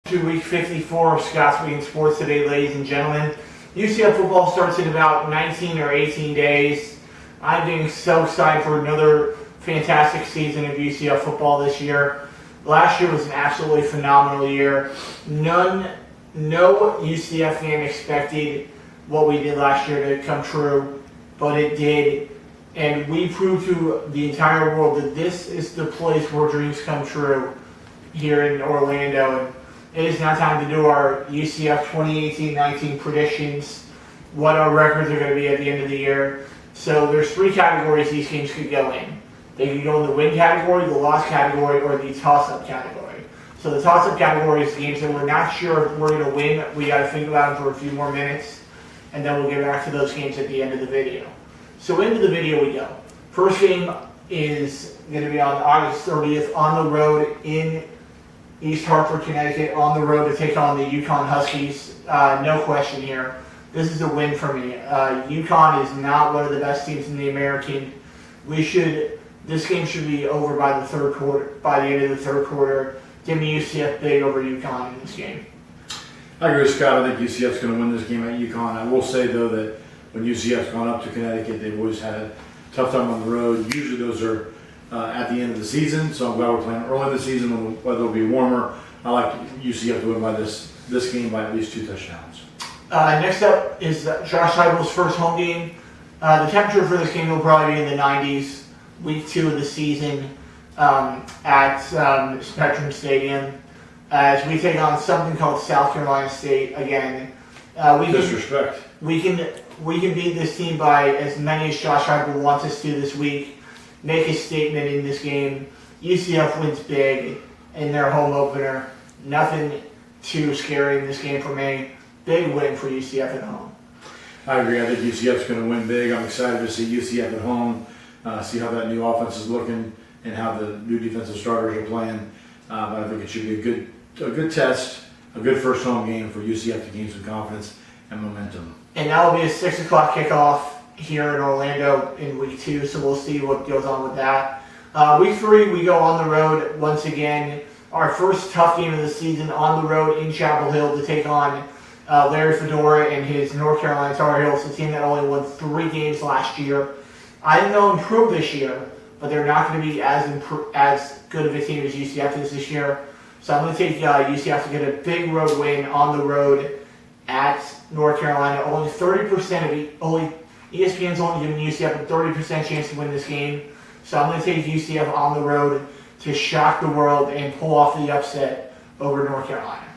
To week 54 of Scott's Bean Sports Today, ladies and gentlemen. UCF football starts in about 19 or 18 days. I'm getting so excited for another fantastic season of UCF football this year. Last year was an absolutely phenomenal year. No UCF fan expected what we did last year to come true, but it did. And we proved to the entire world that this is the place where dreams come true here in Orlando. It is now time to do our UCF 2018-19 predictions, what our records are going to be at the end of the year. So there's three categories these games could go in. They could go in the win category, the loss category, or the toss-up category. So the toss-up category is games that we're not sure if we're going to win. We got to think about them for a few more minutes, and then we'll get back to those games at the end of the video. So into the video we go. First game is going to be on August 30th on the road in East Hartford, Connecticut, on the road to take on the UConn Huskies. No question here. This is a win for me. UConn is not one of the best teams in the American. This game should be over by the third quarter. By the end of the third quarter, give me UCF big over UConn in this game. I agree with Scott. I think UCF's going to win this game at UConn. I will say though that when UCF's gone up to Connecticut, they've always had a tough time on the road. Usually those are at the end of the season, so I'm glad we're playing early in the season when the weather will be warmer. I like UCF to win by this game by at least 2 touchdowns. Next up is Josh Heupel's first home game. The temperature for this game will probably be in the 90s, week 2 of the season at Spectrum Stadium, as we take on something called South Carolina State again. Disrespect. We can beat this team by as many as Josh Heupel wants us to this week. Make a statement in this game. UCF wins big in their home opener. Nothing too scary in this game for me. Big win for UCF at home. I agree. I think UCF's going to win big. I'm excited to see UCF at home, see how that new offense is looking and how the new defensive starters are playing. But I think it should be a good test, a good first home game for UCF to gain some confidence and momentum. And that will be a 6 o'clock kickoff here in Orlando in week 2, so we'll see what goes on with that. Week 3, we go on the road once again. Our first tough game of the season on the road in Chapel Hill to take on Larry Fedora and his North Carolina Tar Heels, a team that only won 3 games last year. I think they'll improve this year, but they're not going to be as good of a team as UCF is this year. So I'm going to take UCF to get a big road win on the road at North Carolina. Only 30% ESPN's only giving UCF a 30% chance to win this game. So I'm going to take UCF on the road to shock the world and pull off the upset over North Carolina.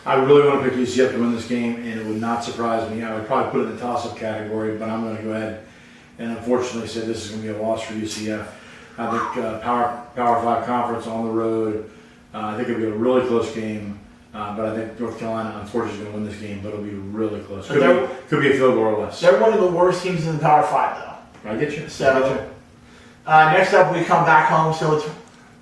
I really want to pick UCF to win this game, and it would not surprise me. I would probably put it in the toss-up category, but I'm going to go ahead and unfortunately say this is going to be a loss for UCF. I think Power 5 conference on the road. I think it'll be a really close game. But I think North Carolina, unfortunately, is going to win this game, but it'll be really close. Could be a field goal or less. They're one of the worst teams in the Power 5, though. I get you. So, next up, we come back home, so it's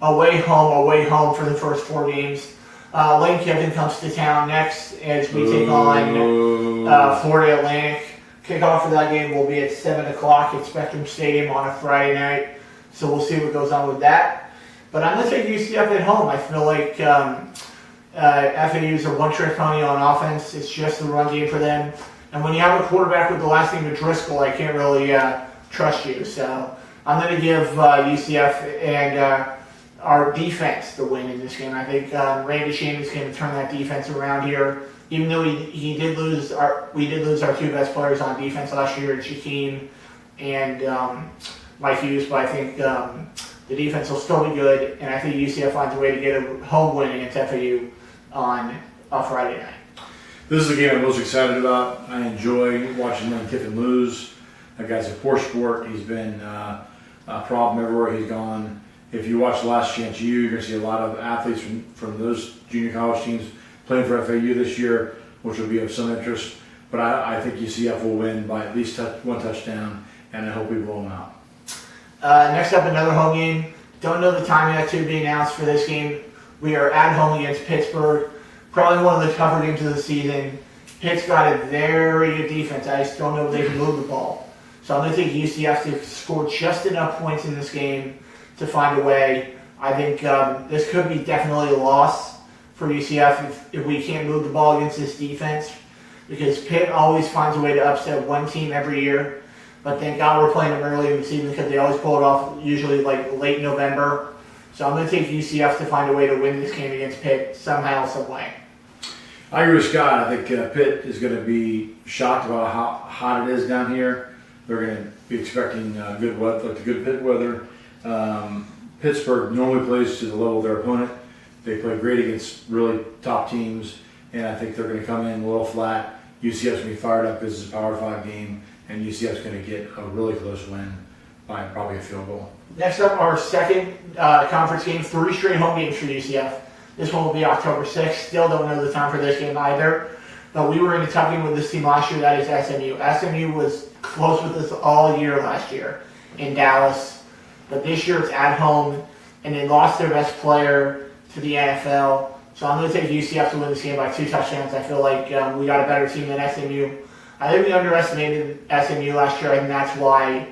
away home for the first 4 games. Lane Kiffin comes to town next as we take on Florida Atlantic. Kickoff for that game will be at 7 o'clock at Spectrum Stadium on a Friday night, so we'll see what goes on with that. But I'm going to take UCF at home. I feel like FAU is a one-trick pony on offense. It's just the run game for them. And when you have a quarterback with the last name of Driscoll, I can't really trust you. So I'm going to give UCF and our defense the win in this game. I think Randy Shane is going to turn that defense around here. Even though we did lose our 2 best players on defense last year, Shaquem and Mike Hughes, but I think the defense will still be good, and I think UCF finds a way to get a home win against FAU on a Friday night. This is the game I'm most excited about. I enjoy watching Lane Kiffin lose. That guy's a poor sport. He's been a problem everywhere he's gone. If you watch Last Chance U, you're going to see a lot of athletes from those junior college teams playing for FAU this year, which will be of some interest. But I think UCF will win by at least 1 touchdown, and I hope we blow them out. Next up, another home game. Don't know the time yet to be announced for this game. We are at home against Pittsburgh. Probably one of the tougher games of the season. Pitt's got a very good defense. I just don't know if they can move the ball. So I'm going to take UCF to score just enough points in this game to find a way. I think this could be definitely a loss. for UCF if we can't move the ball against this defense, because Pitt always finds a way to upset one team every year. But thank God we're playing them early in the season, because they always pull it off usually like late November. So I'm going to take UCF to find a way to win this game against Pitt somehow, some way. I agree with Scott. I think Pitt is going to be shocked about how hot it is down here. They're going to be expecting good weather, like the good Pitt weather. Pittsburgh normally plays to the level of their opponent. They play great against really top teams, and I think they're going to come in a little flat. UCF's going to be fired up because it's a Power 5 game, and UCF's going to get a really close win by probably a field goal. Next up, our second conference game, 3 straight home games for UCF. This one will be October 6th. Still don't know the time for this game either. But we were in a tough game with this team last year, that is SMU. SMU was close with us all year last year in Dallas. But this year it's at home, and they lost their best player to the NFL. So I'm going to take UCF to win this game by 2 touchdowns. I feel like we got a better team than SMU. I think we underestimated SMU last year, and that's why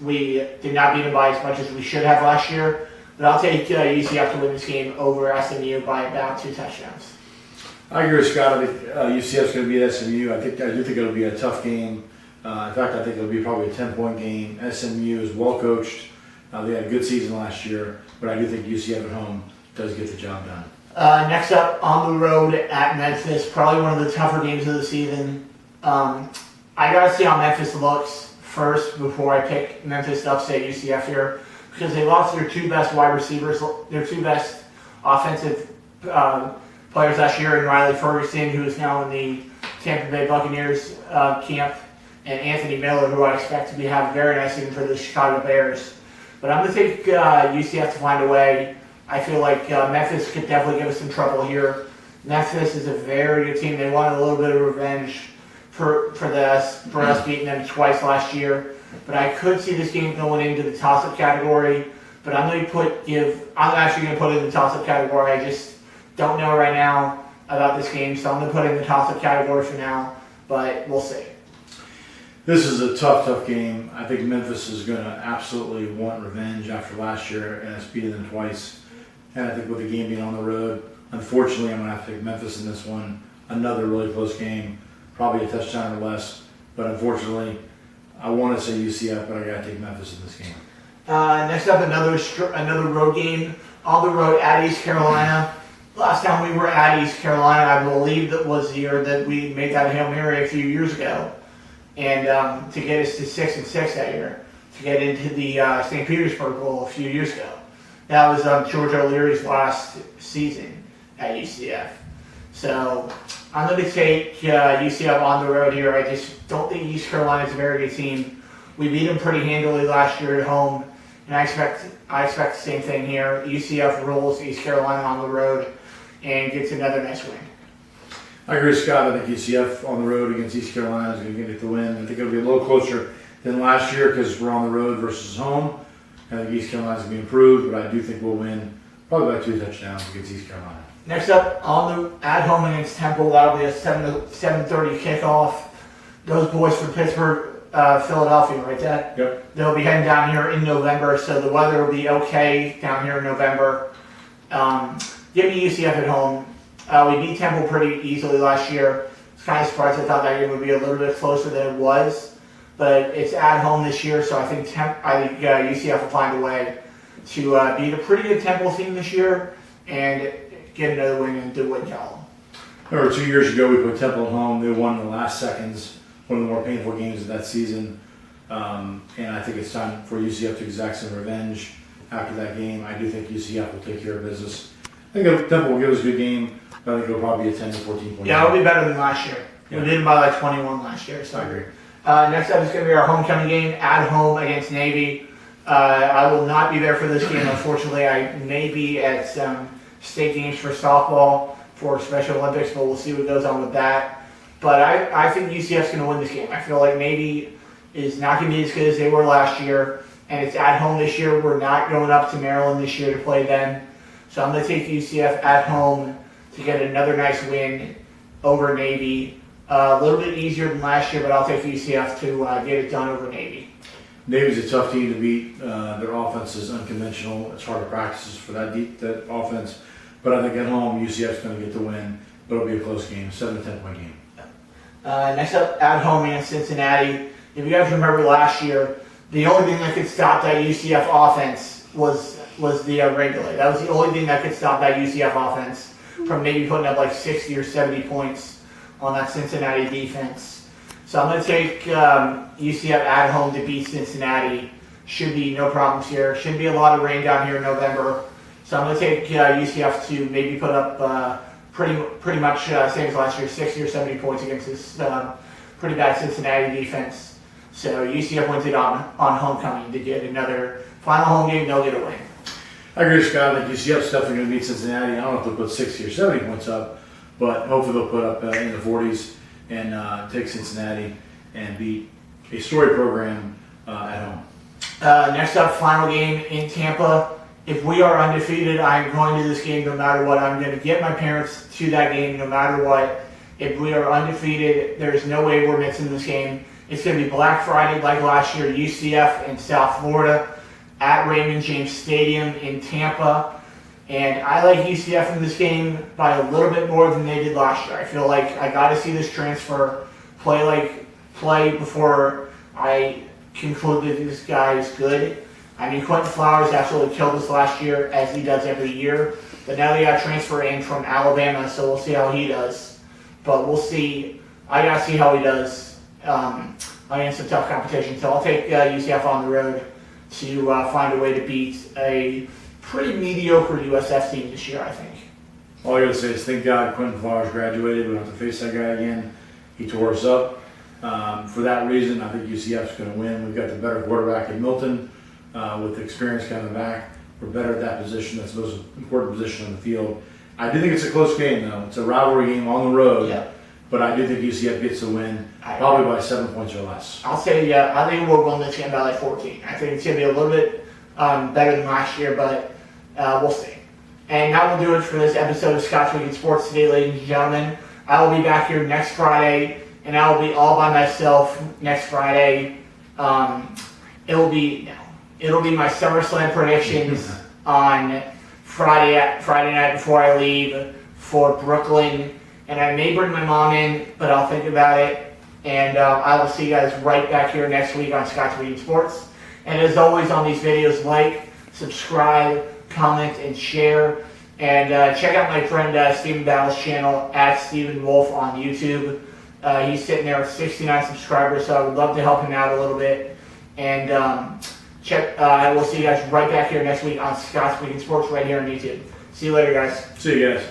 we did not beat them by as much as we should have last year. But I'll take UCF to win this game over SMU by about 2 touchdowns. I agree with Scott. I think UCF's going to beat SMU. I do think it'll be a tough game. In fact, I think it'll be probably a 10-point game. SMU is well coached. They had a good season last year, but I do think UCF at home does get the job done. Next up, on the road at Memphis, probably one of the tougher games of the season. I got to see how Memphis looks first before I pick Memphis to upset UCF here, because they lost their 2 best wide receivers, their 2 best offensive players last year, in Riley Ferguson, who is now in the Tampa Bay Buccaneers camp, and Anthony Miller, who I expect to have a very nice season for the Chicago Bears. But I'm going to take UCF to find a way. I feel like Memphis could definitely give us some trouble here. Memphis is a very good team. They wanted a little bit of revenge for us beating them twice last year. But I could see this game going into the toss-up category. But I'm actually going to put it in the toss-up category. I just don't know right now about this game, so I'm going to put it in the toss-up category for now. But we'll see. This is a tough game. I think Memphis is going to absolutely want revenge after last year and it's beaten them twice. And I think with the game being on the road, unfortunately, I'm going to have to take Memphis in this one. Another really close game, probably a touchdown or less. But unfortunately, I want to say UCF, but I got to take Memphis in this game. Next up, another road game on the road at East Carolina. Last time we were at East Carolina, I believe that was the year that we made that Hail Mary a few years ago. And to get us to 6-6 that year, to get into the St. Petersburg Bowl a few years ago. That was George O'Leary's last season at UCF. So I'm going to take UCF on the road here. I just don't think East Carolina is a very good team. We beat them pretty handily last year at home, and I expect the same thing here. UCF rolls East Carolina on the road and gets another nice win. I agree with Scott. I think UCF on the road against East Carolina is going to get the win. I think it'll be a little closer than last year because we're on the road versus home. I think East Carolina's going to be improved, but I do think we'll win probably by 2 touchdowns against East Carolina. Next up, at home against Temple, that'll be a 7:30 kickoff. Those boys from Pittsburgh, Philadelphia, right, Dad? Yep. They'll be heading down here in November, so the weather will be okay down here in November. Give me UCF at home. We beat Temple pretty easily last year. I was kind of surprised. I thought that game would be a little bit closer than it was. But it's at home this year, so I think UCF will find a way to beat a pretty good Temple team this year and get another win in the win column. Remember 2 years ago we put Temple at home. They won in the last seconds, one of the more painful games of that season. And I think it's time for UCF to exact some revenge after that game. I do think UCF will take care of business. I think Temple will give us a good game. I think it'll probably be a 10 to 14 point. Yeah, it'll be better than last year. Yeah. We did it by like 21 last year. So. I agree. Next up is going to be our homecoming game at home against Navy. I will not be there for this game, unfortunately. I may be at some state games for softball for Special Olympics, but we'll see what goes on with that. But I think UCF's going to win this game. I feel like Navy is not going to be as good as they were last year, and it's at home this year. We're not going up to Maryland this year to play them. So I'm going to take UCF at home to get another nice win over Navy. A little bit easier than last year, but I'll take UCF to get it done over Navy. Navy's a tough team to beat. Their offense is unconventional. It's hard to practice for that offense. But I think at home, UCF's going to get the win, but it'll be a close game, 7 to 10 point game. Next up, at home against Cincinnati. If you guys remember last year, the only thing that could stop that UCF offense was the rain delay. That was the only thing that could stop that UCF offense from maybe putting up like 60 or 70 points on that Cincinnati defense. So I'm going to take UCF at home to beat Cincinnati. Should be no problems here. Shouldn't be a lot of rain down here in November. So I'm going to take UCF to maybe put up pretty much same as last year, 60 or 70 points against this pretty bad Cincinnati defense. So UCF wins it on homecoming to get another final home game. They'll get a win. I agree with Scott. I think UCF's definitely going to beat Cincinnati. I don't know if they'll put 60 or 70 points up, but hopefully they'll put up in the 40s and take Cincinnati and beat a story program at home. Next up, final game in Tampa. If we are undefeated, I'm going to this game no matter what. I'm going to get my parents to that game no matter what. If we are undefeated, there's no way we're missing this game. It's going to be Black Friday like last year, UCF in South Florida at Raymond James Stadium in Tampa. And I like UCF in this game by a little bit more than they did last year. I feel like I got to see this transfer play before I conclude that this guy is good. I mean, Quentin Flowers absolutely killed us last year, as he does every year. But now they got transfer in from Alabama, so we'll see how he does. But we'll see. I got to see how he does against some tough competition. So I'll take UCF on the road to find a way to beat a pretty mediocre USF team this year, I think. All I got to say is thank God Quentin Flowers graduated. We don't have to face that guy again. He tore us up. For that reason, I think UCF's going to win. We've got the better quarterback in Milton with experience coming back. We're better at that position. That's the most important position on the field. I do think it's a close game, though. It's a rivalry game on the road. Yeah. But I do think UCF gets the win, probably by 7 points or less. I'll say, I think we'll win this game by like 14. I think it's going to be a little bit better than last year, but we'll see. And that will do it for this episode of Scott's Week in Sports today, ladies and gentlemen. I will be back here next Friday, and I will be all by myself next Friday. It'll be my SummerSlam predictions on Friday night before I leave for Brooklyn. And I may bring my mom in, but I'll think about it. And I will see you guys right back here next week on Scott's Week in Sports. And as always on these videos, like, subscribe, comment, and share. And check out my friend Stephen Battle's channel at Stephen Wolf on YouTube. He's sitting there with 69 subscribers, so I would love to help him out a little bit. And I will see you guys right back here next week on Scott's Week in Sports right here on YouTube. See you later, guys. See you guys.